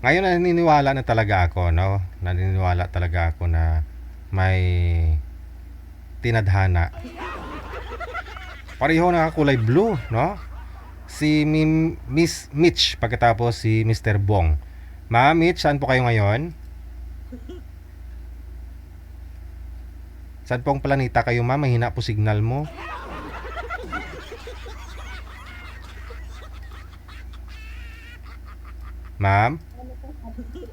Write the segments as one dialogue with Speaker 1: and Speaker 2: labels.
Speaker 1: Ngayon naniniwala na talaga ako, no? Naniniwala talaga ako na may tinadhana. Pareho nakakulay blue, no? Si Miss Mitch pagkatapos si Mr. Bong. Ma'am Mitch, saan po kayo ngayon? Saan pong planeta kayo, ma'am? Mahina po signal mo. Ma'am?
Speaker 2: Ano po sabi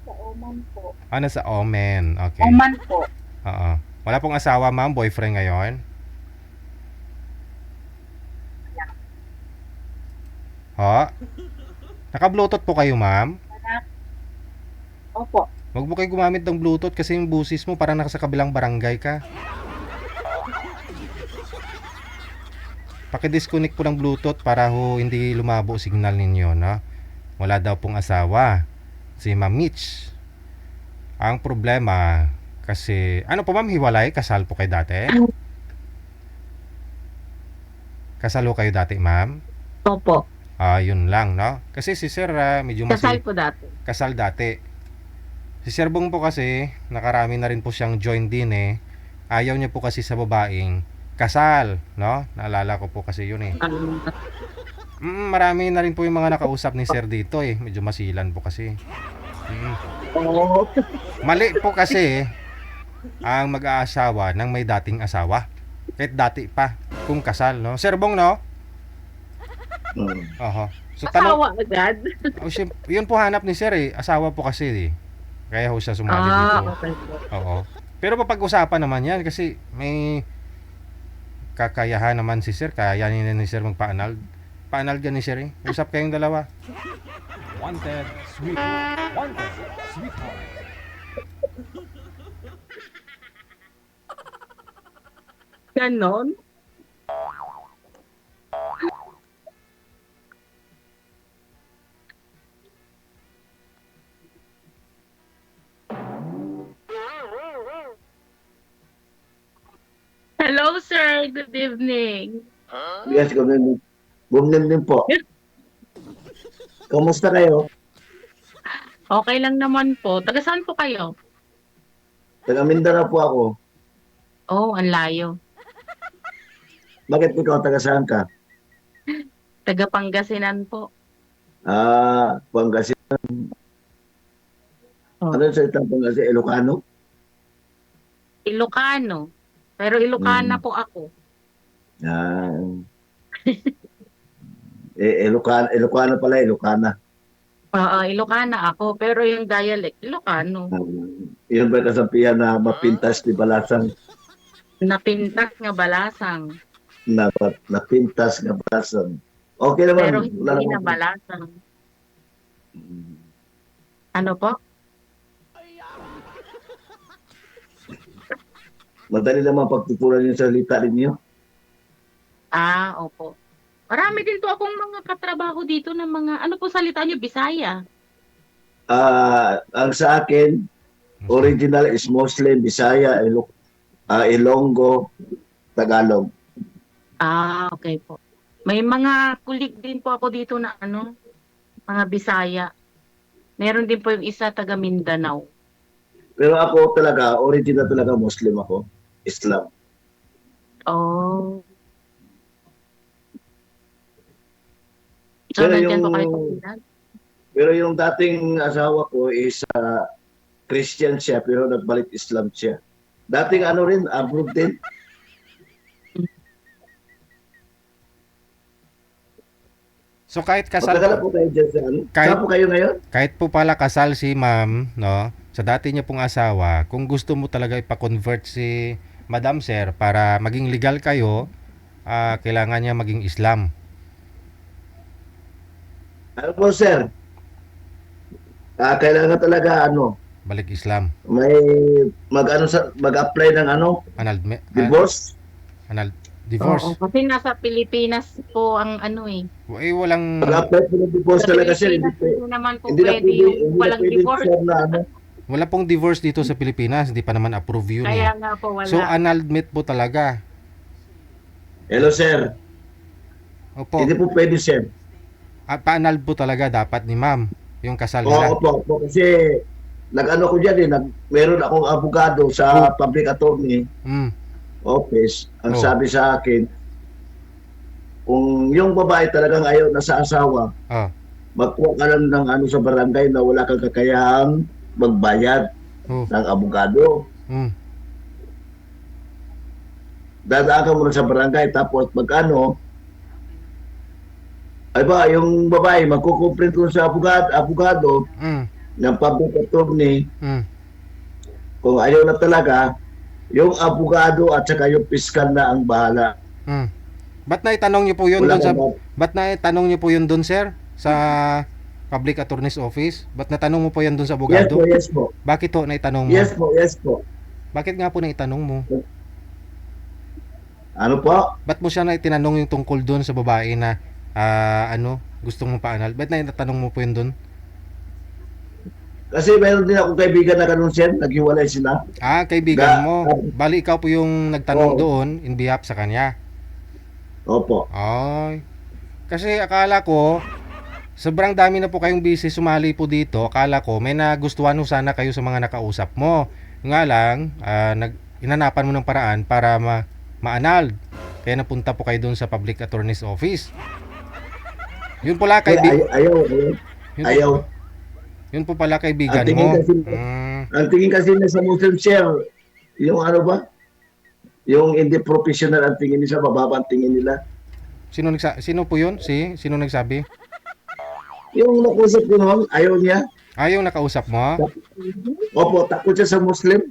Speaker 2: sa Oman po.
Speaker 1: Ano sa Omen? Okay.
Speaker 2: Oman po.
Speaker 1: Oo. Wala pong asawa, ma'am? Boyfriend ngayon? Ho? Naka-bluetooth po kayo, ma'am?
Speaker 2: Anak. Opo.
Speaker 1: Huwag mo kayo gumamit ng bluetooth kasi yung busis mo parang nasa kabilang barangay ka. Paki-disconnect po ng bluetooth para ho hindi lumabo signal ninyo, no? Wala daw pong asawa si Ma'am Mitch. Ang problema kasi ano po, ma'am, hiwalay? Kasal po kayo dati? Kasal ho kayo dati, ma'am?
Speaker 2: Opo.
Speaker 1: Yun lang, no? Kasi si Sir medyo
Speaker 2: Kasal po dati.
Speaker 1: kasal dati. Si Sir Bong po kasi nakarami na rin po siyang join din eh. Ayaw niya po kasi sa babaeng kasal, no? Naalala ko po kasi yun eh. Marami na rin po yung mga nakausap ni Sir dito eh. Medyo masilan po kasi.
Speaker 2: Oo.
Speaker 1: Mali po kasi ang mag-aasawa ng may dating asawa. Kahit dati pa kung kasal, no? Sir Bong, no? Oho. So
Speaker 2: Asawa agad.
Speaker 1: yun po hanap ni Sir eh. Asawa po kasi eh. Kaya ho siya sumali dito.
Speaker 2: Okay po.
Speaker 1: Oo. Pero papag-usapan naman yan kasi may kakayahan naman si Sir. Kaya ni Sir magpa-anal. Pa-anal gan ni Sir eh. Usap kayong dalawa.
Speaker 3: Wanted, sweetheart. Wanted, sweetheart.
Speaker 2: Ganon. Hello, sir. Good evening.
Speaker 4: Yes, gumnim din po. Kamusta kayo?
Speaker 2: Okay lang naman po. Taga saan po kayo?
Speaker 4: Taga Mindanao po ako.
Speaker 2: Oh, ang layo.
Speaker 4: Bakit ikaw taga saan ka?
Speaker 2: Taga Pangasinan po.
Speaker 4: Pangasinan.
Speaker 2: Oh.
Speaker 4: Ano yung salita Pangasinan? Ilocano?
Speaker 2: Ilocano. Pero Ilocana po ako.
Speaker 4: Ah, Ilocano pala, Ilocana.
Speaker 2: Ilocana ako. Pero yung dialect, Ilocano.
Speaker 4: Yun ba kasabihan na mapintas ni Balasang?
Speaker 2: Napintak nga balasang.
Speaker 4: Napintas nga Balasang. Okay naman.
Speaker 2: Pero hindi na balasang. Ano po?
Speaker 4: Madali naman pagtuturan yung salita ninyo.
Speaker 2: Opo. Marami din po akong mga katrabaho dito ng mga, ano po salita nyo, Bisaya.
Speaker 4: Ang sa akin, original is Muslim, Bisaya, Ilonggo, Tagalog.
Speaker 2: Okay po. May mga kulig din po ako dito na mga Bisaya. Meron din po yung isa taga Mindanao.
Speaker 4: Pero ako talaga, original talaga Muslim ako. Islam.
Speaker 2: Oh. So,
Speaker 4: Pero
Speaker 2: nandyan
Speaker 4: yung,
Speaker 2: po kayo sa Pinas?
Speaker 4: pero yung dating asawa ko is Christian siya, pero nagbalik Islam siya. Dating ano rin, abroad din.
Speaker 1: So kahit kasal
Speaker 4: Matagal po kayo dyan sa ano? Saan po kayo ngayon?
Speaker 1: kahit po pala kasal si ma'am, no? Sa dati niya pong asawa, kung gusto mo talaga ipa-convert si Madam Sir para maging legal kayo, kailangan niya maging Islam.
Speaker 4: Ano po sir? Kailangan talaga
Speaker 1: Balik Islam.
Speaker 4: may mag-apply ng divorce.
Speaker 1: Divorce.
Speaker 2: Oo, kasi nasa Pilipinas po ang
Speaker 1: Walang
Speaker 4: Mag-apply po ng divorce
Speaker 2: Sa
Speaker 4: talaga sir.
Speaker 2: Pilipinas, hindi naman po
Speaker 4: Hindi na
Speaker 2: pwede yung walang
Speaker 4: pwede
Speaker 2: divorce.
Speaker 4: sir na
Speaker 1: wala pong divorce dito sa Pilipinas, hindi pa naman approve yun eh.
Speaker 2: Kaya nga po wala.
Speaker 1: So annulment po talaga.
Speaker 4: Hello sir.
Speaker 1: Opo.
Speaker 4: Hindi po pwede sir.
Speaker 1: Pa-annul po talaga dapat ni ma'am. Yung kasal
Speaker 4: Oo,
Speaker 1: nila.
Speaker 4: opo. Kasi nag-ano ko dyan eh, meron akong abogado sa public attorney
Speaker 1: Mm.
Speaker 4: office. Ang
Speaker 1: Oh.
Speaker 4: sabi sa akin, kung yung babae talagang ayaw na sa asawa,
Speaker 1: Oh.
Speaker 4: magkuha ka lang ng ano sa barangay na wala kang kakayahang magbayad
Speaker 1: Oh.
Speaker 4: ng abogado.
Speaker 1: Mm.
Speaker 4: Dadaan ka muna sa barangay tapos magkano, ay ba, yung babae magkukumplit ko sa abogado
Speaker 1: Mm.
Speaker 4: ng public attorney,
Speaker 1: Mm.
Speaker 4: kung ayaw na talaga, yung abogado at saka yung piskal na ang bahala.
Speaker 1: Mm. Ba't naitanong niyo po yun
Speaker 4: Wala
Speaker 1: doon sa
Speaker 4: kang
Speaker 1: Ba't naitanong niyo po yun doon, sir? Sa Public Attorney's Office? Ba't natanong mo po yan doon sa abogado?
Speaker 4: Yes po.
Speaker 1: Bakit ho naitanong mo?
Speaker 4: Yes po.
Speaker 1: Bakit nga po naitanong mo?
Speaker 4: Ano po?
Speaker 1: Ba't mo siya na itinanong yung tungkol doon sa babae na gusto mong paanal? Ba't na natanong mo po yun doon?
Speaker 4: Kasi meron din akong kaibigan na ganun siya, naghiwalay sila.
Speaker 1: Kaibigan mo. Bali ikaw po yung nagtanong
Speaker 4: Oo.
Speaker 1: doon in behalf sa kanya.
Speaker 4: Opo.
Speaker 1: Ay. Kasi akala ko sobrang dami na po kayong busy sumali po dito. Akala ko may nagustuhan ho sana kayo sa mga nakausap mo. Nga lang, inanapan mo ng paraan para ma-anal. Kaya napunta po kayo doon sa Public Attorney's Office. Yun pala
Speaker 4: Ayaw.
Speaker 1: Yun po pala kaibigan
Speaker 4: Ang tingin
Speaker 1: mo.
Speaker 4: kasi- Ang tingin kasi niya sa Muslim share, yung ano ba? Yung hindi professional ang tingin nila, mababa ang tingin nila.
Speaker 1: Sino po yun? Sino nagsabi?
Speaker 4: Yung nakusap ko noon, ayaw niya.
Speaker 1: Yung nakausap mo?
Speaker 4: Opo, takot siya sa Muslim.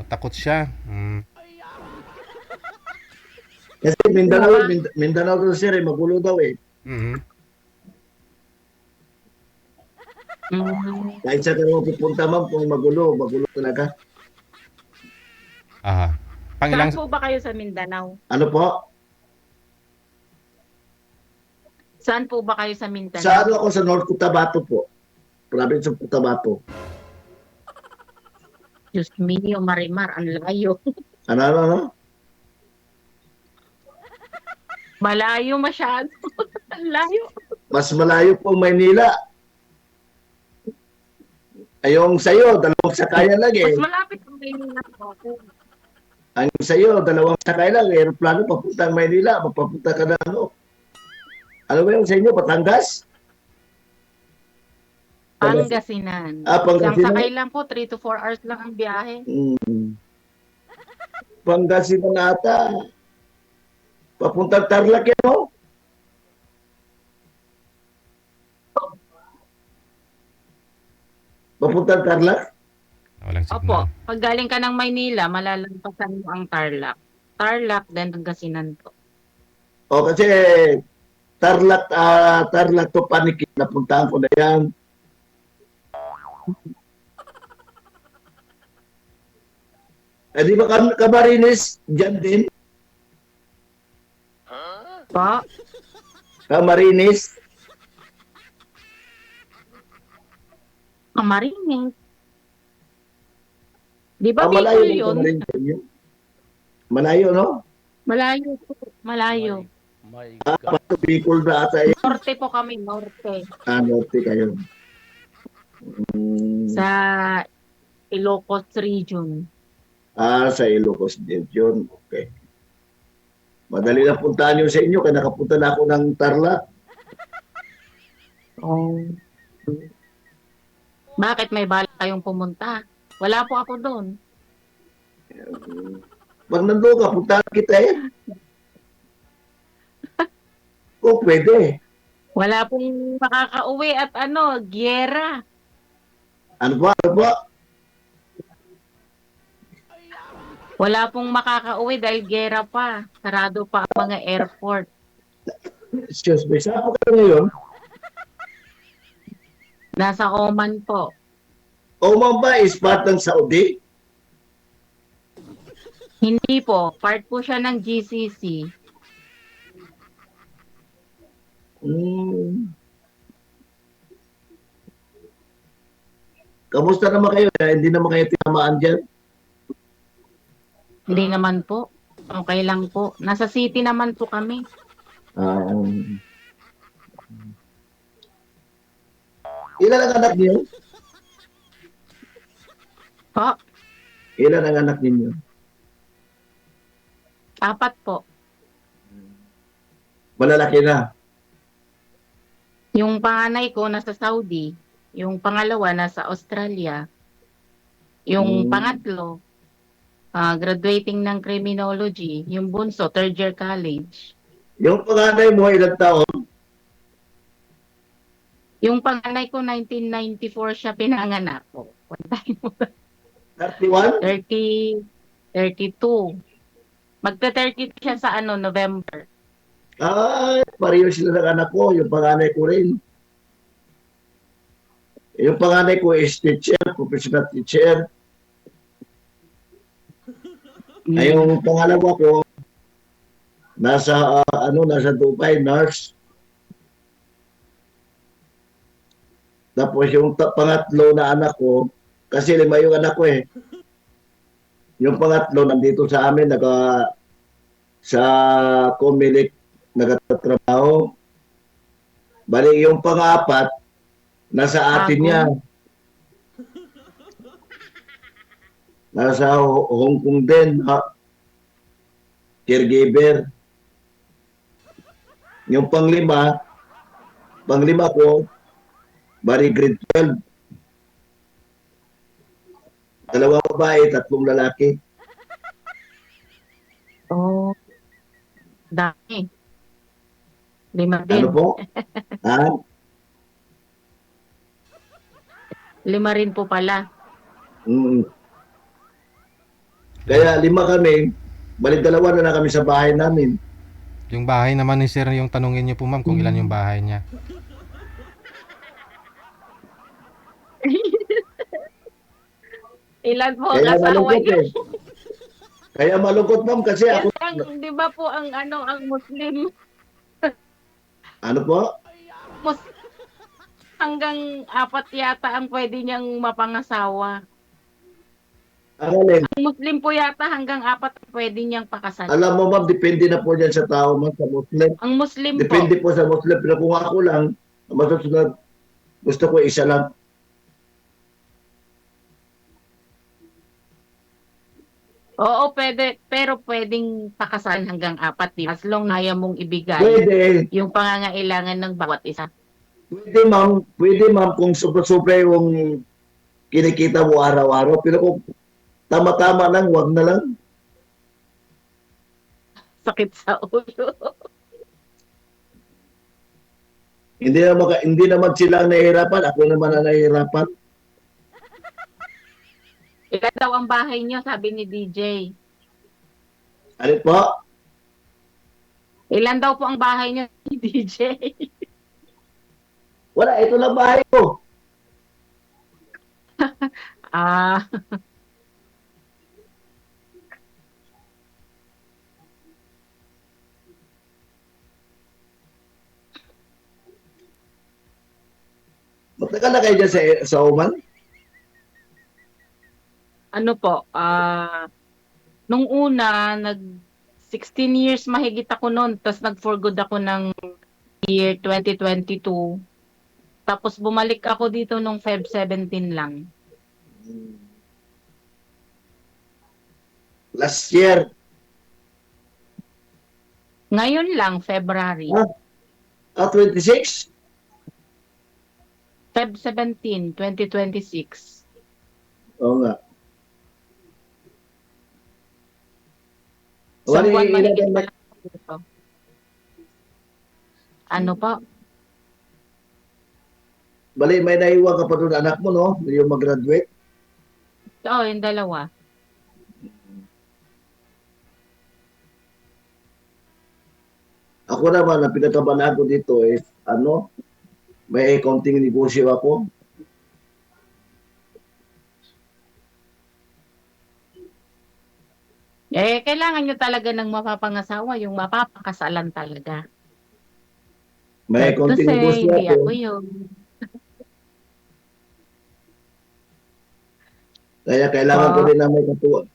Speaker 1: Takot siya.
Speaker 4: Kasi Mindanao daw sir, magulo daw eh.
Speaker 1: Mhm.
Speaker 2: Mm.
Speaker 4: Kahit sa kanya pupunta ma'am, kung magulo talaga.
Speaker 2: Saan po ba kayo sa Mindanao?
Speaker 4: Ano po?
Speaker 2: Saan po ba kayo sa Mindanao?
Speaker 4: Sa ano ako sa North Cotabato po. Province of Cotabato.
Speaker 2: Diyos mio, Marimar, ang layo.
Speaker 4: Ano?
Speaker 2: Malayo masyado. Ang layo.
Speaker 4: Mas malayo po Maynila. Ayong sa'yo, dalawang sakayan lang eh.
Speaker 2: Mas malapit ang Maynila po ako.
Speaker 4: Ang sa'yo, dalawang sakay lang. Aeroplano, papunta ang Maynila. Mapapunta ka na ano. Ano ba yung sa inyo? Batangas?
Speaker 2: Pangasinan.
Speaker 4: Pangasinan.
Speaker 2: Isang sakay lang po, 3 to 4 hours lang ang biyahe.
Speaker 4: Pangasinan ata. Papuntang Tarlac yan, no? Papuntang Tarlac?
Speaker 1: Walang signal.
Speaker 2: Opo, pag galing ka ng Maynila, malalampasan mo ang Tarlac. Tarlac, then Pangasinan po.
Speaker 4: O kasi Tarlac to Panikin. Napuntahan ko na yan. Di ba Camarines dyan din?
Speaker 2: Po,
Speaker 4: Camarines?
Speaker 2: Camarines. Di ba
Speaker 4: Malayo
Speaker 2: Bicol
Speaker 4: ng
Speaker 2: yun?
Speaker 4: Camarines yun. Malayo, no?
Speaker 2: Malayo po, malayo.
Speaker 3: My
Speaker 4: Pato Bicol na ata yun.
Speaker 2: Norte po kami, norte.
Speaker 4: Norte kayo.
Speaker 2: Sa Ilocos region.
Speaker 4: Sa Ilocos din yun. Okay. Madali na puntahan yun sa inyo, kaya nakapunta na ako ng Tarlac.
Speaker 2: Oh. Bakit may balak kayong pumunta? Wala po ako doon.
Speaker 4: Pag nandun ka, puntahan kita eh. Kung pwede.
Speaker 2: Wala pong makakauwi at giyera.
Speaker 4: Ano ba?
Speaker 2: Wala pong makakauwi dahil giyera pa. Sarado pa ang mga airport.
Speaker 4: Excuse me, saan po kayo ngayon?
Speaker 2: Nasa Oman po.
Speaker 4: Oman ba is part ng Saudi?
Speaker 2: Hindi po. Part po siya ng GCC.
Speaker 4: Kamusta naman kayo? Hindi naman kayo tinamaan dyan?
Speaker 2: Hindi naman po. Okay lang po. Nasa city naman po kami.
Speaker 4: Ilan ang anak niyo?
Speaker 2: Po,
Speaker 4: Ilan ang anak ninyo?
Speaker 2: 4 po.
Speaker 4: Malalaki na.
Speaker 2: Yung panganay ko nasa Saudi, yung pangalawa nasa Australia, yung pangatlo graduating ng criminology, yung bunso third year college.
Speaker 4: Yung panganay mo, ilang taon?
Speaker 2: Yung panganay ko 1994 siya pinanganak po.
Speaker 4: 31?
Speaker 2: 30, 32. Magta-32 siya sa November.
Speaker 4: Ay, pareho sila ng anak ko. Yung panganay ko rin. Yung panganay ko is teacher, professional teacher. Ay, yung pangalawa ko, nasa Dubai, nurse. Tapos yung pangatlo na anak ko, kasi 5 yung anak ko eh. Yung pangatlo nandito sa amin, sa Comelec nagtatrabaho. Bali yung pang-apat, nasa atin niya. Nasa Hong Kong din, caregiver. Yung panglima ko, bali grade 12. 2 babae, 3 lalaki.
Speaker 2: Oh, dami. 5 din.
Speaker 4: Ano po? Ha?
Speaker 2: 5 rin po pala.
Speaker 4: Mm. Kaya 5 kami, bali 2 na lang kami sa bahay namin.
Speaker 1: Yung bahay naman ni sir, yung tanungin niyo po ma'am kung ilan yung bahay niya.
Speaker 2: Ilan po ang
Speaker 4: Kaya
Speaker 2: asawa
Speaker 4: malungkot
Speaker 2: niyo?
Speaker 4: eh. Kaya malungkot ma'am kasi ako,
Speaker 2: Di ba po ang Muslim,
Speaker 4: ano po?
Speaker 2: hanggang 4 yata ang pwede niyang mapangasawa.
Speaker 4: Alin,
Speaker 2: Ang Muslim po yata hanggang 4 ang pwede niyang pakasalan.
Speaker 4: alam mo ma'am, depende na po yan sa tao ma'am, sa Muslim.
Speaker 2: Ang Muslim
Speaker 4: Depende
Speaker 2: po.
Speaker 4: po sa Muslim. Pero kung ako lang, masusunod, gusto ko isa lang.
Speaker 2: Oo, pwede. Pero pwedeng pakasalan hanggang 4. As long na kaya mong ibigay
Speaker 4: Pwede.
Speaker 2: yung pangangailangan ng bawat isa.
Speaker 4: Pwede ma'am kung sobra-sobra yung kinikita mo araw-araw. Pero kung tama-tama lang, wag na lang.
Speaker 2: Sakit sa ulo.
Speaker 4: Hindi naman sila nahihirapan. Ako naman ang nahihirapan.
Speaker 2: Ilan daw ang bahay niyo, sabi ni DJ.
Speaker 4: Ano po?
Speaker 2: Ilan daw po ang bahay niyo ni DJ?
Speaker 4: Wala, ito lang bahay ko.
Speaker 2: Ah,
Speaker 4: Matagal na kayo dyan sa Oman?
Speaker 2: ano po, nung una, 16 years mahigit ako noon, tapos nag-for good ako ng year 2022. Tapos bumalik ako dito nung Feb 17 lang.
Speaker 4: Last year.
Speaker 2: Ngayon lang, February.
Speaker 4: 26?
Speaker 2: Feb 17, 2026.
Speaker 4: Oo nga.
Speaker 2: Isang
Speaker 4: Wali,
Speaker 2: buwan mahigit
Speaker 4: ilan
Speaker 2: pa lang ako dito. Ano po?
Speaker 4: Bali, may naiwan ka pa doon anak mo, no? Yung mag-graduate.
Speaker 2: Oo, yung dalawa.
Speaker 4: Ako naman, ang pinagkabalaan ko dito is, may konting negosyo ako.
Speaker 2: Kailangan nyo talaga ng mapapangasawa, yung mapapakasalan talaga.
Speaker 4: May
Speaker 2: Sad to
Speaker 4: konting
Speaker 2: say,
Speaker 4: negosyo
Speaker 2: hindi
Speaker 4: ako.
Speaker 2: ako yun.
Speaker 4: Kaya kailangan ko din na may katuwang.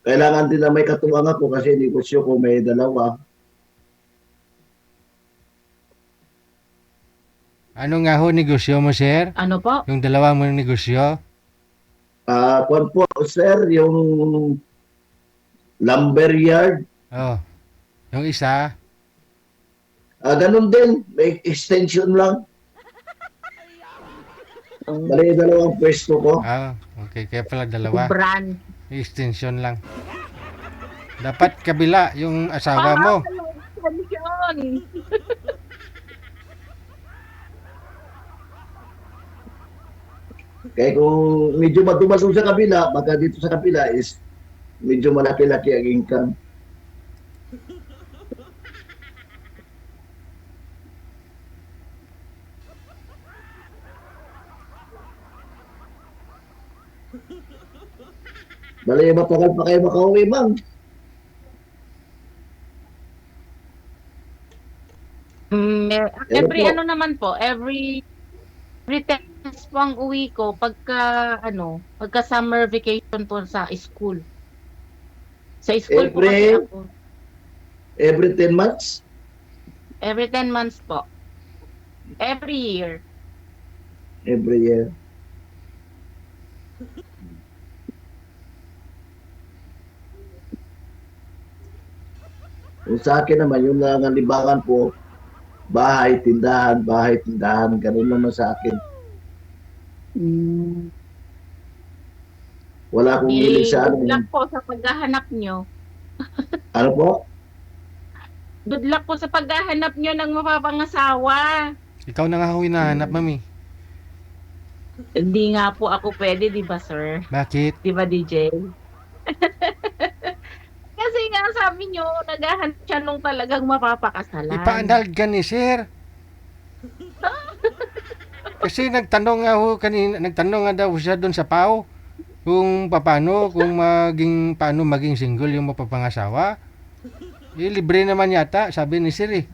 Speaker 4: Kailangan din na may katuwang ako kasi negosyo ko may 2.
Speaker 1: Ano nga ho negosyo mo, sir?
Speaker 2: Ano po?
Speaker 1: Yung dalawa mo negosyo?
Speaker 4: Kwan po, sir, yung lumber yard.
Speaker 1: Oh. Yung isa?
Speaker 4: Ganun din, may extension lang. Bali, dalawang pwesto ko.
Speaker 1: Ah, okay. Kaya pala dalawa.
Speaker 2: Brand.
Speaker 1: Extension lang. Dapat kabila yung asawa mo.
Speaker 2: Yun.
Speaker 4: Kaya kung medyo madumasong sa kabila, baka dito sa kabila is medyo malaki-laki ang income. Bali, matagal pa kayo makauwi, ma'am.
Speaker 2: Every
Speaker 4: po?
Speaker 2: ano naman po, every 10 months po ang uwi ko pagka summer vacation po sa school. Sa school po kasi
Speaker 4: Every-
Speaker 2: ako.
Speaker 4: Every 10 months?
Speaker 2: Every 10 months po. Every year.
Speaker 4: Every year. Yung sa akin naman, yung libangan po, bahay, tindahan, ganun naman sa akin. Wala akong hilig sa
Speaker 2: Good
Speaker 4: ano.
Speaker 2: luck po sa paghahanap nyo.
Speaker 4: Ano po?
Speaker 2: Good luck po sa paghahanap nyo ng mapapangasawa.
Speaker 1: Ikaw na nga ho hinahanap, mami.
Speaker 2: Hindi nga po ako pwede, di ba, sir?
Speaker 1: Bakit?
Speaker 2: Di ba, DJ? Kasi nga sabi nyo, naghahanap siya nung talagang mapapakasalan.
Speaker 1: Ipaandal ka ni sir. Kasi nagtanong nga daw siya doon sa PAO kung paano maging single yung mapapangasawa. Libre naman yata, sabi ni sir eh.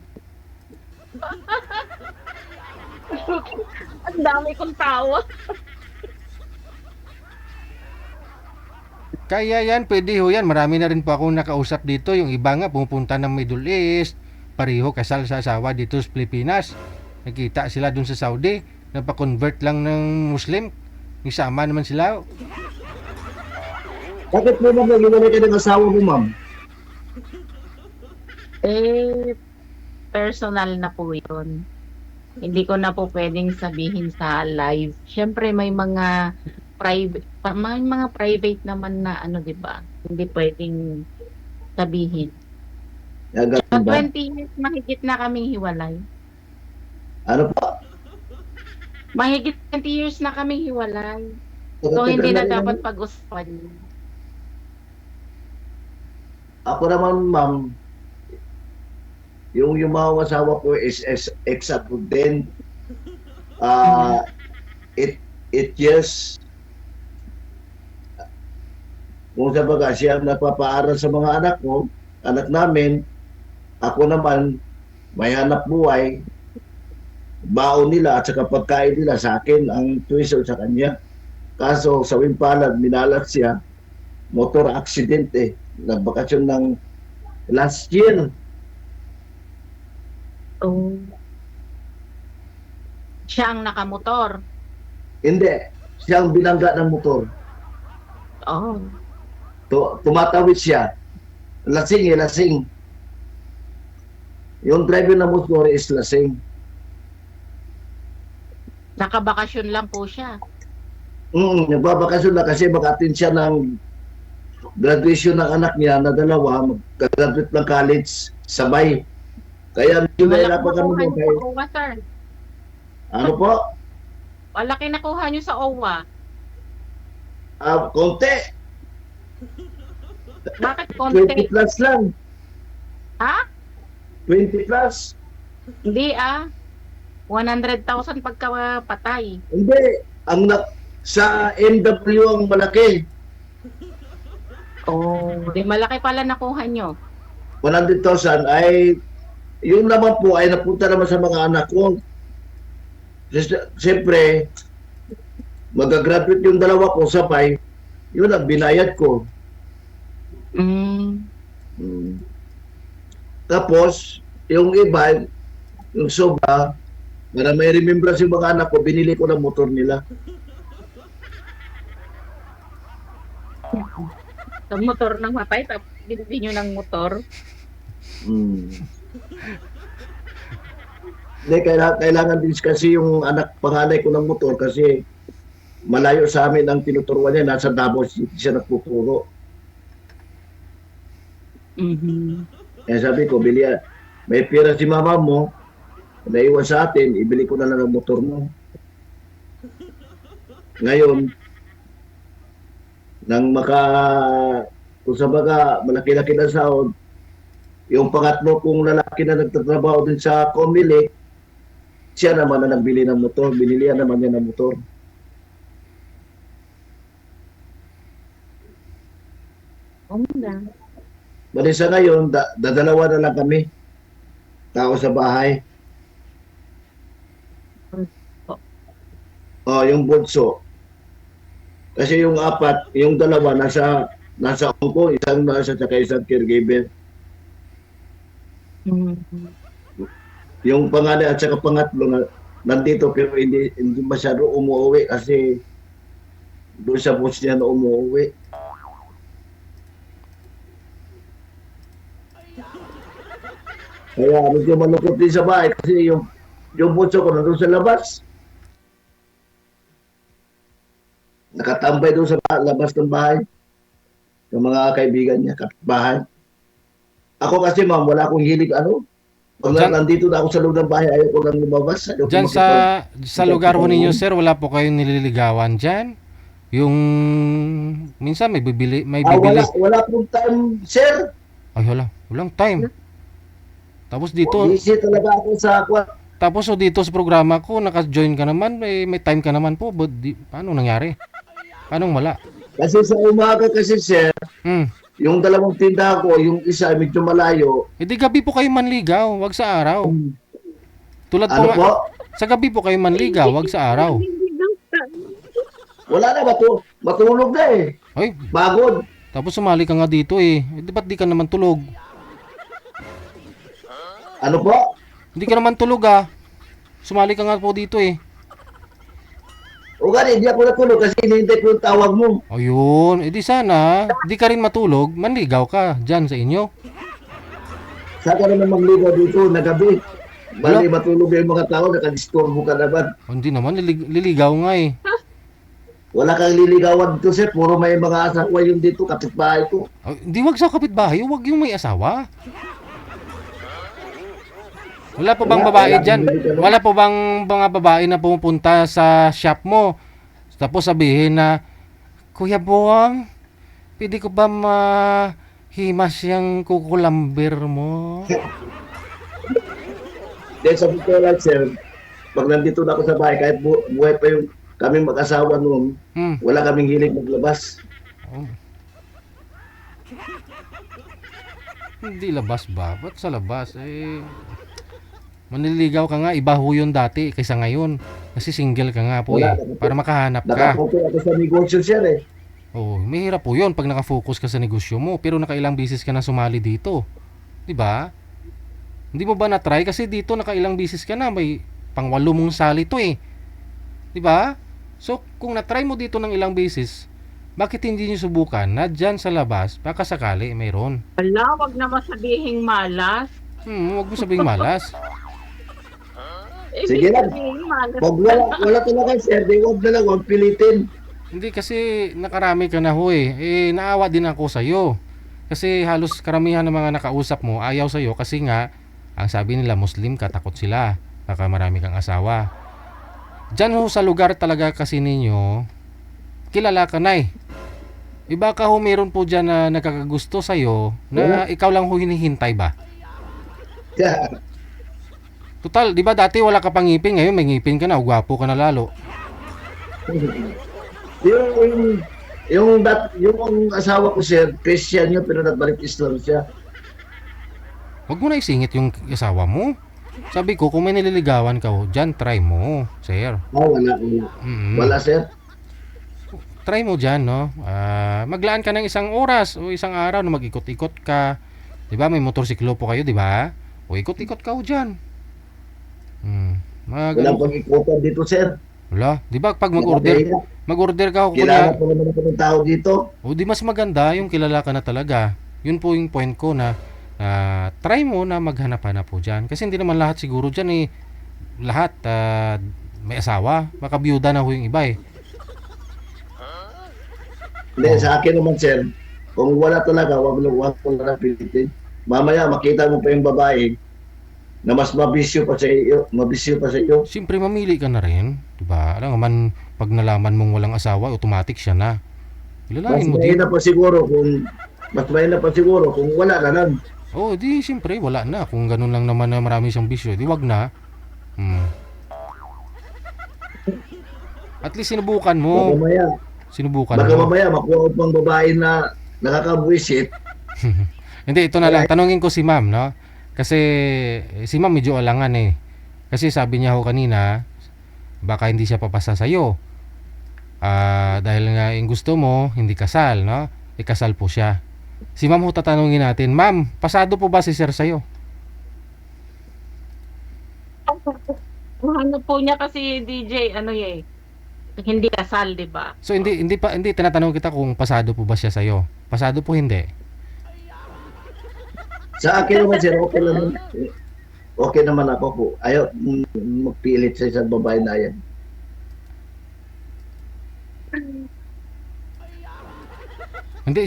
Speaker 2: Ang dami kong tawa.
Speaker 1: Kaya yan, pwede ho yan. Marami na rin po akong nakausap dito. Yung iba nga pumupunta ng Middle East, pareho kasal sa asawa dito sa Pilipinas. Nakita sila dun sa Saudi, napakonvert lang ng Muslim. Isama naman sila.
Speaker 4: Bakit mo ma'am nag-iwalay ka ng asawa mo, ma'am?
Speaker 2: Personal na po yun. Hindi ko na po pwedeng sabihin sa live. Siyempre may mga private naman na 'di ba? Hindi pwedeng sabihin.
Speaker 4: Ganun
Speaker 2: Pag
Speaker 4: ba?
Speaker 2: 20 years mahigit na kaming hiwalay.
Speaker 4: Ano po?
Speaker 2: Mahigit 20 years na kaming hiwalay. So hindi na dapat pag-usapan yun.
Speaker 4: Ako naman, ma'am, yung mga asawa ko is ex-abroad din. 8 years. Kung sa baga siya ang nagpapaaral sa mga anak namin, ako naman, may hanap buhay, baon nila at saka pagkain nila sa akin, ang tuition sa kanya. Kaso sa Wimpalad, minalat siya, motor accident nagbakasyon ng last year.
Speaker 2: Oh. Siya ang nakamotor.
Speaker 4: Hindi, siya ang binangga ng motor.
Speaker 2: Oh.
Speaker 4: Tumatawid siya. Lasing. Yung driver ng motor is lasing.
Speaker 2: Nakabakasyon lang po siya.
Speaker 4: Nagbabakasyon na kasi mag-attend siya ng graduation ng anak niya na dalawa, mag-graduate ng college, sabay. Kaya medyo nahirapan kami
Speaker 2: nakuha
Speaker 4: doon.
Speaker 2: niyo sa OWA, sir.
Speaker 4: Ano po?
Speaker 2: Malaki nakuha niyo sa OWA.
Speaker 4: Konti.
Speaker 2: Bakit
Speaker 4: 20
Speaker 2: konti?
Speaker 4: plus lang.
Speaker 2: Ha?
Speaker 4: 20 plus.
Speaker 2: Hindi 100,000 pagka patay.
Speaker 4: Hindi. Sa MW ang malaki.
Speaker 2: Oh, di malaki pala nakuha nyo.
Speaker 4: 100,000 ay yung naman po ay napunta naman sa mga anak ko. Siyempre, mag-graduate yung dalawa ko sabay, yun ang binayad ko.
Speaker 2: Mm.
Speaker 4: Tapos, yung iba, yung sobra, Para may remembrance yung mga anak ko, binili ko ng motor nila.
Speaker 2: Sa motor ng matay, tapos binili nyo ng motor.
Speaker 4: Hmm. Hindi, kailangan din kasi yung anak panganay ko ng motor kasi malayo sa amin ang tinuturuan niya. Nasa Davao City siya nagtuturo.
Speaker 2: Mhm.
Speaker 4: Eh sabi ko, may pera si mama mo, naiwan sa atin, ibili ko na lang ang motor mo. Ngayon, nang kung sa baga, malaki-laki na sahod, yung pangatlo kong lalaki na nagtatrabaho din sa Comelec, siya naman na nagbili ng motor, binilihan naman niya ng motor.
Speaker 2: Oo na.
Speaker 4: Bali sa ngayon, dadalawa na lang kami, tao sa bahay. Oh, yung bunso. Kasi yung apat, yung dalawa nasa Hong Kong, isang nasa saka isang caregiver.
Speaker 2: Mhm.
Speaker 4: Yung panganay at saka pangatlo nandito pero hindi masyado umuwi kasi doon sa boss niya na umuwi. Kaya medyo malungkot din sa bahay kasi yung bunso ko nandun sa labas. Nakatambay doon sa labas ng bahay. Yung mga kaibigan niya, kapitbahay. Ako kasi ma'am, wala akong hilig Pag nandito na ako sa loob ng bahay, ayaw ko lang lumabas.
Speaker 1: Diyan sa lugar ho ninyo, sir, wala po kayong nililigawan dyan? Yung minsan may bibili.
Speaker 4: Wala pong time, sir.
Speaker 1: Ay, walang time. Tapos dito,
Speaker 4: Busy talaga ako sa
Speaker 1: tapos dito sa programa ko, naka-join ka naman, may time ka naman po. But paano nangyari? Paano wala?
Speaker 4: Kasi sa umaga kasi, sir,
Speaker 1: Hmm.
Speaker 4: yung dalawang tindahan ko, yung isa medyo malayo.
Speaker 1: E di gabi po kayo manligaw, wag sa araw. Tulad po
Speaker 4: Ano
Speaker 1: nga,
Speaker 4: po?
Speaker 1: sa gabi po kayo manligaw, wag sa araw.
Speaker 4: Wala na ba to? Matulog na eh.
Speaker 1: Ay,
Speaker 4: Pagod.
Speaker 1: tapos sumali ka nga dito eh. Eh, di ba't di ka naman tulog?
Speaker 4: Ano po?
Speaker 1: Hindi ka naman tulog ah. Sumali ka nga po dito eh.
Speaker 4: O gani, hindi ako natulog kasi hinihintay ko yung tawag mo.
Speaker 1: Ayun, edi sana, di ka rin matulog, manligaw ka dyan sa inyo.
Speaker 4: Saan ka naman magligaw dito na gabi? Bali, matulog na yung mga tao, nakadisturbo ka naman.
Speaker 1: O, hindi naman, liligaw nga eh.
Speaker 4: Wala kang liligawan dito, sir. Puro may mga asawa yung dito, kapitbahay ko.
Speaker 1: Ay, hindi, wag sa kapitbahay, wag yung may asawa. Wala po bang babae dyan? Wala po bang mga babae na pumupunta sa shop mo? Tapos sabihin na, Kuya Buwang, pwede ko ba mahimas yung kukulamber mo?
Speaker 4: Dahil sabi ko lang, sir, pag nandito na ako sa bahay, kahit buhay pa yung kaming mag-asawa noon, wala kaming hilig maglabas.
Speaker 1: Oh. Hindi labas ba? Ba't sa labas? Eh, manliligaw ka nga, iba ho yun dati kaysa ngayon. Kasi single ka nga po
Speaker 4: Wala,
Speaker 1: eh, para makahanap ka.
Speaker 4: Nakapote ako sa negosyo, sir eh.
Speaker 1: Oh, mahirap po yun pag nakafocus ka sa negosyo mo, pero nakailang bisis ka na sumali dito. 'Di ba? Hindi mo ba na-try? Kasi dito nakailang bisis ka na, may pang-8 mong sali to eh. 'Di ba? So, kung na-try mo dito ng ilang bisis, bakit hindi niyo subukan na dyan sa labas, baka sakali mayroon?
Speaker 2: Wala, wag na masabihing malas.
Speaker 1: Huwag mo sabing malas.
Speaker 4: Sige lang.
Speaker 2: Sabihing malas.
Speaker 4: Pag wala talaga, sir, di wag na lang, wag pilitin.
Speaker 1: Hindi kasi nakarami ka na ho eh. Eh, naawa din ako sa'yo. Kasi halos karamihan ng mga nakausap mo ayaw sa'yo kasi nga, ang sabi nila Muslim ka, takot sila. Baka marami kang asawa. Diyan ho sa lugar talaga kasi ninyo, kilala ka na eh. Iba ka ho meron po dyan na nakakagusto sa'yo na ikaw lang ho hinihintay ba? Total, di ba dati wala ka pang ngipin, ngayon may ngipin ka na, gwapo ka na lalo.
Speaker 4: yung asawa ko, sir, Christian yun, pero nagbalik Islam siya.
Speaker 1: Huwag mo na isingit yung asawa mo. Sabi ko, kung may nililigawan ka ho, dyan, try mo, sir.
Speaker 4: Wala. Wala, sir.
Speaker 1: Try mo dyan, no? Maglaan ka ng isang oras o isang araw na mag-ikot-ikot ka. Di ba? May motorsiklo po kayo, di ba? O ikot-ikot ka ho dyan. Mga
Speaker 4: Walang
Speaker 1: ganun.
Speaker 4: pag-ikutan dito, sir.
Speaker 1: Wala. Di ba pag mag-order ka ako
Speaker 4: Kilala
Speaker 1: kunya,
Speaker 4: ko naman ako ng tao dito.
Speaker 1: o di mas maganda yung kilala ka na talaga. Yun po yung point ko na try mo na maghanap-hanap po dyan. Kasi hindi naman lahat siguro dyan eh, lahat may asawa. Baka biyuda na ho yung iba eh.
Speaker 4: Hindi,
Speaker 1: Oh.
Speaker 4: sa akin naman, sir, kung wala talaga, wag mo na pilitin. Mamaya, makita mo pa yung babae na mas mabisyo pa sa iyo.
Speaker 1: Siyempre mamili ka na rin. Diba? Alam nga man, pag nalaman mong walang asawa, automatic siya na.
Speaker 4: Mas
Speaker 1: Ilalain mo din.
Speaker 4: mahina pa siguro kung wala na lang.
Speaker 1: Oh, di siyempre wala na. Kung ganun lang naman na marami siyang bisyo, di wag na. Hmm. At least sinubukan
Speaker 4: Baka
Speaker 1: mo.
Speaker 4: mamaya,
Speaker 1: Sinubukan
Speaker 4: baka
Speaker 1: mo.
Speaker 4: mamaya makuha ko pang babae na nakakabuisit.
Speaker 1: Hindi, ito na lang. Tanungin ko si ma'am, no? Kasi si ma'am medyo alangan eh. Kasi sabi niya ho kanina, baka hindi siya papasa sa'yo. Dahil nga yung gusto mo, hindi kasal, no? Ikasal po siya. Si ma'am ho tatanungin natin, ma'am, pasado po ba si sir sa'yo?
Speaker 2: Ano po niya kasi DJ, ano hindi kasal, di ba?
Speaker 1: So hindi tinatanong kita kung pasado po ba siya sa'yo. Pasado po hindi.
Speaker 4: Sa akin naman, sir, okay naman. Okay naman ako po. Ayaw magpilit sa isang babae na yan.
Speaker 1: Hindi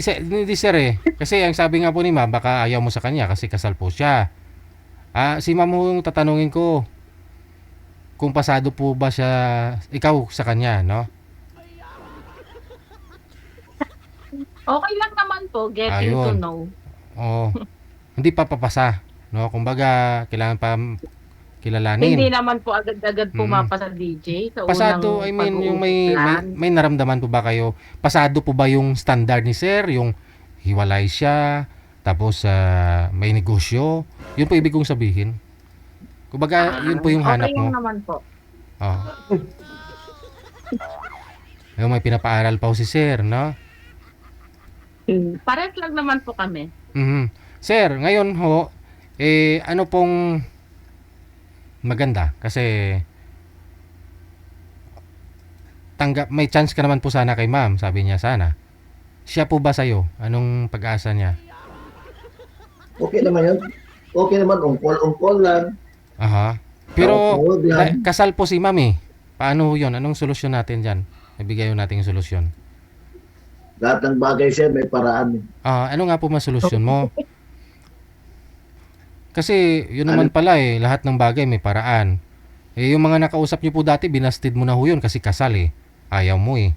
Speaker 1: sir eh. Kasi ang sabi nga po ni ma'am, baka ayaw mo sa kanya kasi kasal po siya. Si ma'am ho yung tatanungin ko kung pasado po ba siya, ikaw sa kanya, no?
Speaker 2: Okay lang naman po, getting to
Speaker 1: Ayun.
Speaker 2: know.
Speaker 1: Oo. Hindi pa papasa, no? Kumbaga, kailangan pa kilalanin.
Speaker 2: Hindi naman po agad-agad
Speaker 1: Mm.
Speaker 2: pumapasa DJ sa
Speaker 1: Pasado,
Speaker 2: unang
Speaker 1: I mean, yung
Speaker 2: pag-uumplan.
Speaker 1: may naramdaman po ba kayo? Pasado po ba yung standard ni sir? Yung hiwalay siya, tapos may negosyo? Yun po ibig kong sabihin. Kumbaga, yun po yung hanap
Speaker 2: Okay
Speaker 1: mo.
Speaker 2: lang naman po.
Speaker 1: Oh. Yung may pinapaaral pa ho si sir, no?
Speaker 2: Pares lang naman po kami.
Speaker 1: Mhm. Sir, ngayon ho, ano pong maganda? Kasi may chance ka naman po sana kay ma'am, sabi niya sana. Siya po ba sa'yo? Anong pag-asa niya?
Speaker 4: Okay naman yun. Okay naman, ungkol lang.
Speaker 1: Aha. Pero
Speaker 4: Oo, yan.
Speaker 1: kasal po si ma'am eh. Paano ho yun? Anong solusyon natin dyan? Ibigay ho natin yung solusyon.
Speaker 4: Lahat ng bagay, sir, may paraan.
Speaker 1: Ano nga po mas solusyon mo? Kasi yun naman pala eh, lahat ng bagay may paraan. Yung mga nakausap niyo po dati, binastid mo na ho yun kasi kasal eh. Ayaw mo eh.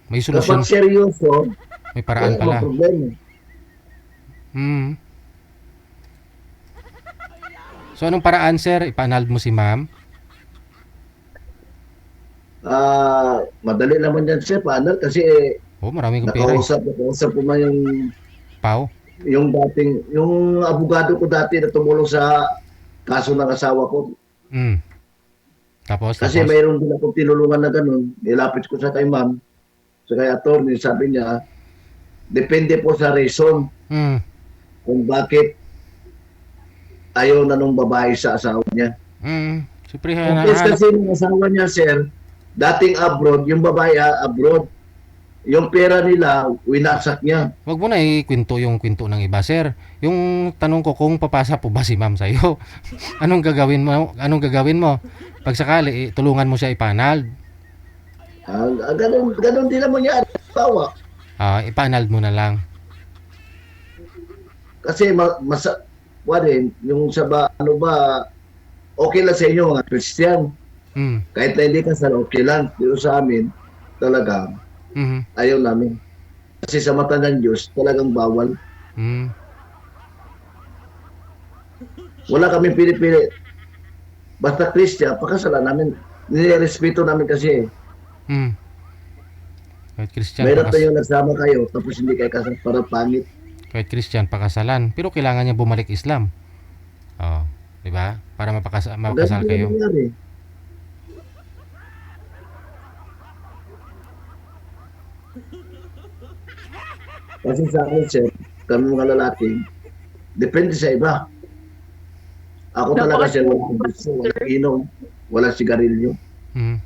Speaker 1: May solusyon,
Speaker 4: Kapag seryoso,
Speaker 1: may paraan
Speaker 4: wala
Speaker 1: pala.
Speaker 4: namang problema.
Speaker 1: Hmm. So anong paraan sir? Ipa-annulled mo si ma'am?
Speaker 4: Madali naman yan, sir, paano? Kasi
Speaker 1: Oh, marami kang pera eh.
Speaker 4: nakausap ko na
Speaker 1: Pao?
Speaker 4: yung abogado ko dati na tumulong sa kaso ng asawa ko.
Speaker 1: Hmm. Tapos?
Speaker 4: Kasi mayroon din akong tinulungan na ganun. Nilapit ko sa kay ma'am, sa kay attorney, sabi niya, depende po sa reason
Speaker 1: Hmm.
Speaker 4: kung bakit ayaw na nung babae sa asawa niya.
Speaker 1: Hmm. Siyempre,
Speaker 4: Kung kasi ng asawa niya, sir, dating abroad, yung babae abroad, yung pera nila, winasak niya.
Speaker 1: wag mo na ikwento yung kwento ng iba, sir. Yung tanong ko kung papasa po ba si ma'am sa'yo. Anong gagawin mo? Anong gagawin mo? Pag sakali, tulungan mo siya ipanald.
Speaker 4: Ganun din naman niya. Tawa.
Speaker 1: Ipanald mo na lang.
Speaker 4: Kasi yung okay lang sa inyo mga Christian.
Speaker 1: Hmm.
Speaker 4: Kahit na hindi kasal, okay lang. Pero sa amin, talaga,
Speaker 1: Mhm.
Speaker 4: ayaw namin. Kasi sa mata ng Diyos, talagang bawal.
Speaker 1: Hmm.
Speaker 4: Wala kami pinipili. Basta Christian, pakasalan namin. Nirespeto namin kasi.
Speaker 1: Hmm. Kahit Christian,
Speaker 4: Mayroon tayong nagsama kayo, tapos hindi kayo kasal para pangit.
Speaker 1: kahit Christian, pakasalan. Pero kailangan niya bumalik Islam. Oh, di ba? Para mapakasal
Speaker 4: Ganun
Speaker 1: kayo.
Speaker 4: din nangyari. Kasi sa akin, sir, kami mga lalaki, depende sa iba. Ako talaga siya walang gusto, walang inom, walang sigarilyo.
Speaker 1: Hmm.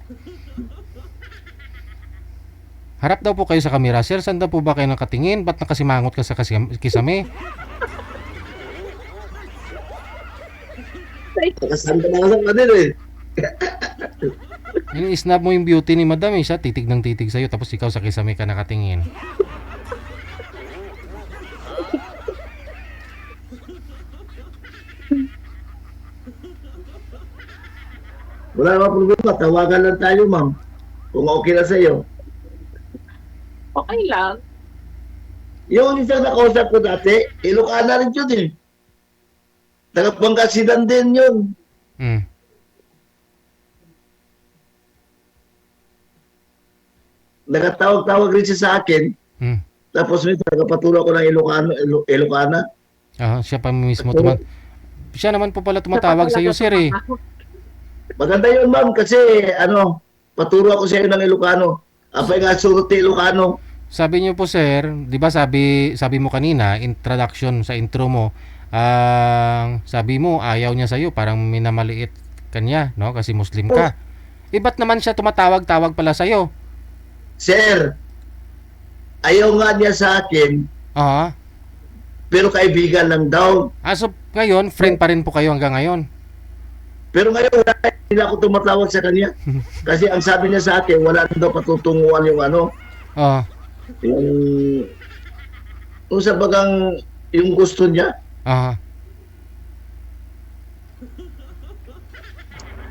Speaker 1: Harap daw po kayo sa kamera, sir. Saan daw po ba kayo nakatingin? Ba't nakasimangot ka sa kisame?
Speaker 4: Nakasanda na lang ka din eh.
Speaker 1: Ini-snap mo yung beauty ni madam eh. Siya titig ng titig sa'yo tapos ikaw sa kisame ka nakatingin.
Speaker 4: Wala naman problema, tawagan lang tayo ma'am. Kung okay na sa'yo.
Speaker 2: Okay lang.
Speaker 4: Yung isang nakausap ko dati, Ilocana rin yun eh. Taga-Pangasinan din yun.
Speaker 1: Hmm.
Speaker 4: Nagtawag-tawag rin siya sa akin.
Speaker 1: Hmm.
Speaker 4: Tapos may nagpaturo ko ng Ilocana.
Speaker 1: Siya pa mismo siya naman po pala tumatawag sa iyo, sir eh.
Speaker 4: Maganda yun ma'am kasi paturo ako sa iyo ng Ilocano. Apay nga suruti Ilocano.
Speaker 1: Sabi niyo po, sir, 'di ba sabi mo kanina, introduction sa intro mo, sabi mo ayaw niya sa iyo, parang minamaliit kanya, no? Kasi Muslim ka. Ba't naman siya tumatawag-tawag pala sa iyo?
Speaker 4: Sir, ayaw nga niya sa akin,
Speaker 1: Ah.
Speaker 4: pero kaibigan lang daw.
Speaker 1: So ngayon, friend pa rin po kayo hanggang ngayon.
Speaker 4: Pero ngayon, wala, hindi na ako tumatawag sa kanya. Kasi ang sabi niya sa akin, wala na daw patutunguhan yung yung sa bagang yung gusto niya.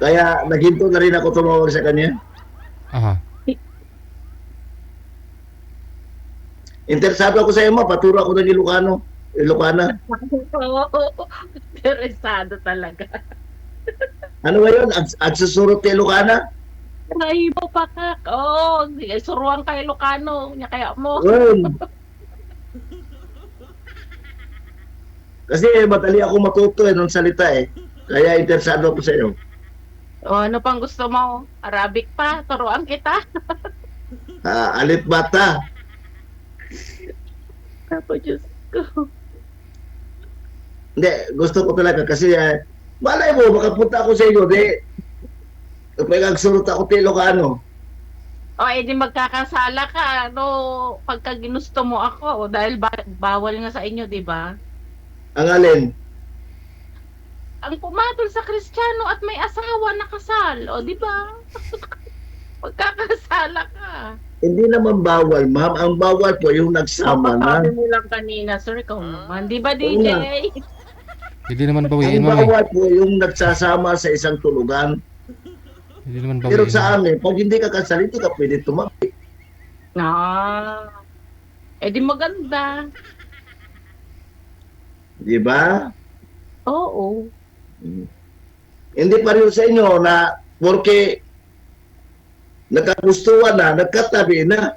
Speaker 4: Kaya naghinto na rin ako tumawag sa kanya. Interesado ako sa iyo, paturo ako ng Ilocana.
Speaker 2: Interesado talaga.
Speaker 4: Ano ba yun? Agsusurot kay Ilocana?
Speaker 2: Ay mo pa ka. Sige, suruan kay Ilocano. Nya kaya mo.
Speaker 4: Kasi madali ako matuto ng salita eh. Kaya interesado ako sa iyo.
Speaker 2: Ano pang gusto mo? Arabic pa? Turuan kita.
Speaker 4: Alip bata.
Speaker 2: Ako, Diyos ko.
Speaker 4: Hindi, gusto ko talaga kasi malay mo, makapunta ako sa iyo, kapag agsurot ako sa Ilocano.
Speaker 2: Di magkakasala ka, pagka ginusto mo ako, dahil bawal nga sa inyo, di ba?
Speaker 4: Ang alin?
Speaker 2: Ang pumatol sa Kristiyano at may asawa na kasal, di ba? Magkakasala ka.
Speaker 4: Hindi naman bawal, ma'am. Ang bawal po yung nagsama na.
Speaker 2: Sabi mo lang kanina, sir, ikaw naman. Di ba, DJ?
Speaker 1: Hindi naman
Speaker 4: Ang
Speaker 1: bawiin mo eh.
Speaker 4: bawal po yung nagsasama sa isang tulugan.
Speaker 1: Hindi naman
Speaker 4: Pero
Speaker 1: bawiin.
Speaker 4: sa amin, pag hindi ka kasal, hindi ka pwede tumabi.
Speaker 2: Di maganda.
Speaker 4: Di ba?
Speaker 2: Oo.
Speaker 4: Hindi pa rin sa inyo na porque nagkagustuhan na, nagkatabi na.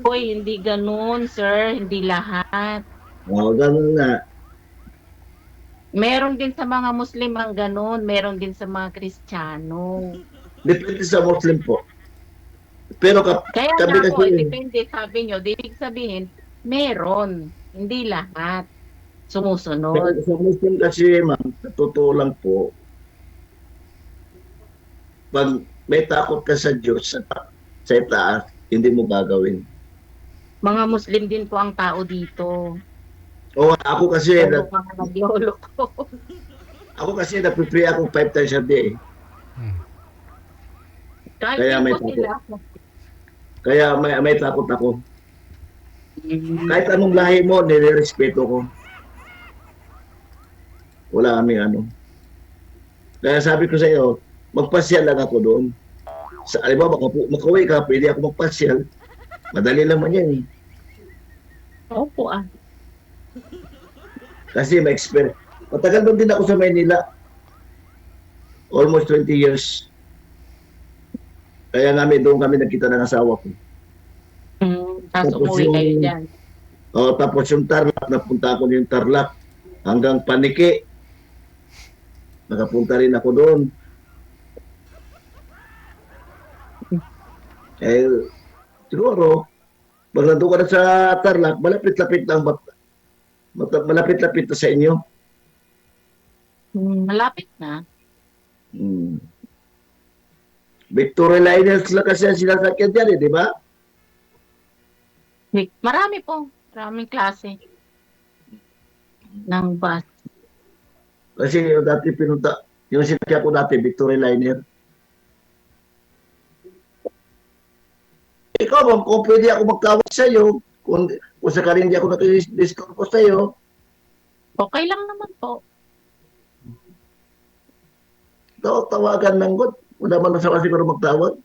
Speaker 2: Hoy, hindi ganun, sir. Hindi lahat.
Speaker 4: Ganun na.
Speaker 2: Meron din sa mga Muslim ang ganun. Meron din sa mga Kristiyano.
Speaker 4: Depende sa Muslim po. Pero
Speaker 2: Kaya
Speaker 4: kami
Speaker 2: nga po,
Speaker 4: kasi,
Speaker 2: depende, sabi nyo, ibig sabihin, meron. Hindi lahat. Sumusunod.
Speaker 4: sa Muslim kasi, ma'am, sa totoo lang po, pag may takot ka sa Diyos, sa itaas, hindi mo gagawin.
Speaker 2: Mga Muslim din po ang tao dito.
Speaker 4: Ako kasi,
Speaker 2: Lolo ka nga naglolo ko.
Speaker 4: napipray ako 5 times a day.
Speaker 2: Kahit
Speaker 4: Kaya
Speaker 2: din
Speaker 4: may
Speaker 2: po sila.
Speaker 4: Kaya may takot ako. Kahit anong lahi mo, nire-respeto ko. Wala kami Kaya sabi ko sa iyo, magpasyal lang ako doon. Alam mo, makauwi ka, pwede ako magpasyal. Madali naman yan eh.
Speaker 2: Opo
Speaker 4: Kasi may experience. Matagal doon din ako sa Maynila. Almost 20 years. Kaya doon kami nagkita ng asawa ko.
Speaker 2: Tapos umuwi kayo dyan.
Speaker 4: Tapos yung Tarlac, napunta ako yung Tarlac. Hanggang Paniki. Nakapunta rin ako doon. Siguro, pag nandun ka na sa Tarlac, malapit-lapit na sa inyo.
Speaker 2: Malapit na.
Speaker 4: Hmm. Victoria Liners lang kasi ang sinasakyan dyan eh, di ba?
Speaker 2: Marami po. Maraming klase ng bus.
Speaker 4: Kasi yung dati pinunta, yung sinakyan ko dati, Victoria Liner. Ikaw, ma'am, kung pwede ako magtawag sa iyo, kung sakaling hindi ako nag-discount ko sa iyo,
Speaker 2: Okay lang naman po.
Speaker 4: tawagan ng God. Wala man sa siguro magtawag.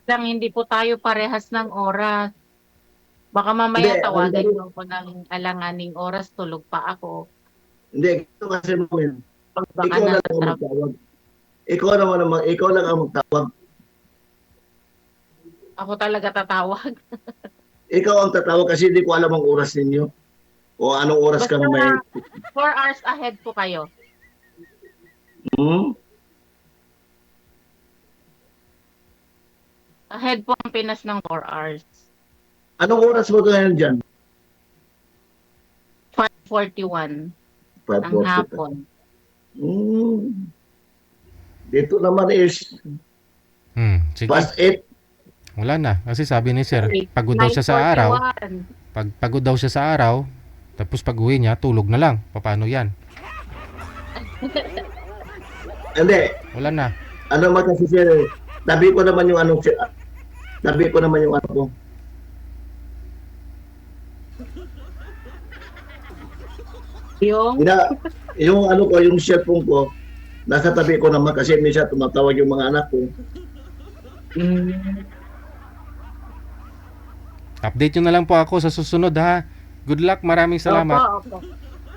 Speaker 2: Lang hindi po tayo parehas ng oras. Baka mamaya
Speaker 4: Hindi,
Speaker 2: tawagan
Speaker 4: hindi.
Speaker 2: mo ko ng alanganing oras, tulog pa ako.
Speaker 4: Hindi, ito kasi mo
Speaker 2: Baka
Speaker 4: ikaw lang
Speaker 2: nasa
Speaker 4: ang
Speaker 2: trabaho.
Speaker 4: magtawag. Ikaw lang ang magtawag.
Speaker 2: Ako talaga tatawag.
Speaker 4: Ikaw ang tatawag kasi hindi ko alam ang oras ninyo. O anong oras
Speaker 2: Basta
Speaker 4: kami may...
Speaker 2: 4 hours ahead po kayo.
Speaker 4: Hmm?
Speaker 2: Ahead po ang Pinas ng 4 hours.
Speaker 4: Anong oras mo ngayon dyan?
Speaker 2: 5:41 ng
Speaker 4: 5:40.
Speaker 2: hapon.
Speaker 4: Hmm. Dito naman is
Speaker 1: Sige.
Speaker 4: past 8.
Speaker 1: Wala na. Kasi sabi ni sir, pagod daw siya sa araw.
Speaker 2: 9:41.
Speaker 1: Pagod daw siya sa araw, tapos pag uwi niya, tulog na lang. Paano yan?
Speaker 4: Hindi.
Speaker 1: Wala na.
Speaker 4: Ano man kasi sir, tabi ko naman yung ano ko.
Speaker 2: Yung
Speaker 4: Yung ano ko, yung cellphone ko, nasa tabi ko naman kasi minsan tumatawag yung mga anak ko.
Speaker 1: Update nyo na lang po ako sa susunod ha. Good luck. Maraming salamat.
Speaker 2: Opo.
Speaker 4: Oh,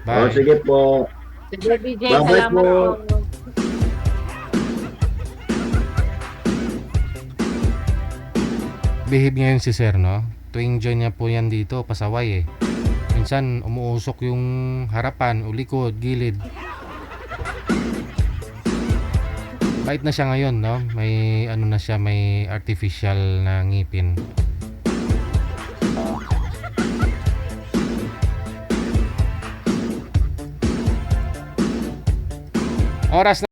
Speaker 1: Bye.
Speaker 4: sige po.
Speaker 2: Sige, DJ,
Speaker 4: Bye-bye
Speaker 2: salamat
Speaker 4: po.
Speaker 2: po.
Speaker 1: Behave ngayon si sir, no? Tuwing join niya po yan dito, pasaway eh. Minsan umuusok yung harapan o likod, gilid. Bait na siya ngayon, no? May ano na siya, may artificial na ngipin. Oras na